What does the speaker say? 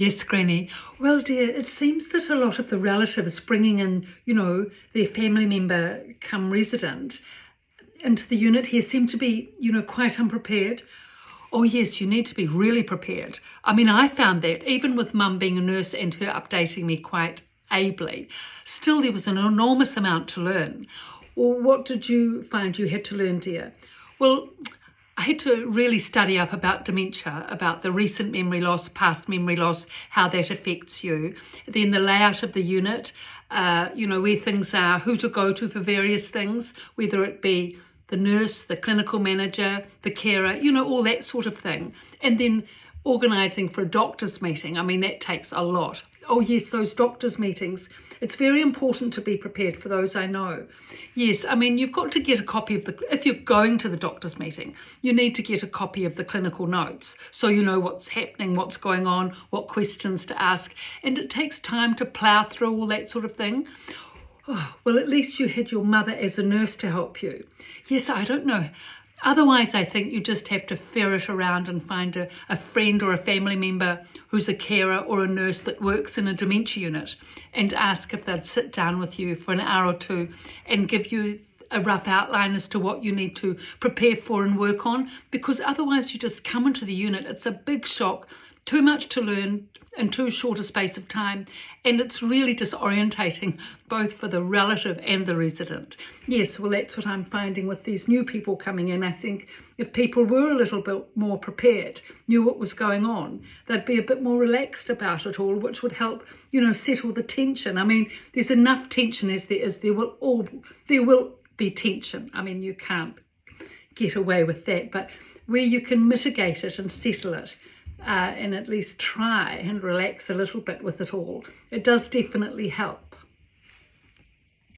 Yes, Granny. Well, dear, it seems that a lot of the relatives bringing in, their family member come resident into the unit here seem to be, quite unprepared. Oh, yes, you need to be really prepared. I mean, I found that even with Mum being a nurse and her updating me quite ably, still there was an enormous amount to learn. Or what did you find you had to learn, dear? Well, I had to really study up about dementia, about the recent memory loss, past memory loss, how that affects you. Then the layout of the unit, where things are, who to go to for various things, whether it be the nurse, the clinical manager, the carer, all that sort of thing. And then organising for a doctor's meeting. I mean, that takes a lot. Oh, yes, those doctor's meetings. It's very important to be prepared for those, I know. Yes, I mean, you've got to get a copy of if you're going to the doctor's meeting, you need to get a copy of the clinical notes so you know what's happening, what's going on, what questions to ask. And it takes time to plough through all that sort of thing. Oh, well, at least you had your mother as a nurse to help you. Yes, I don't know. Otherwise, I think you just have to ferret around and find a friend or a family member who's a carer or a nurse that works in a dementia unit and ask if they'd sit down with you for an hour or two and give you a rough outline as to what you need to prepare for and work on, because otherwise you just come into the unit. It's a big shock, too much to learn in too short a space of time, and it's really disorientating both for the relative and the resident. Yes, well, that's what I'm finding with these new people coming in. I think if people were a little bit more prepared, knew what was going on, they'd be a bit more relaxed about it all, which would help, settle the tension. I mean, there's enough tension as there is. There will be tension. I mean, you can't get away with that, but where you can mitigate it and settle it, and at least try and relax a little bit with it all, it does definitely help.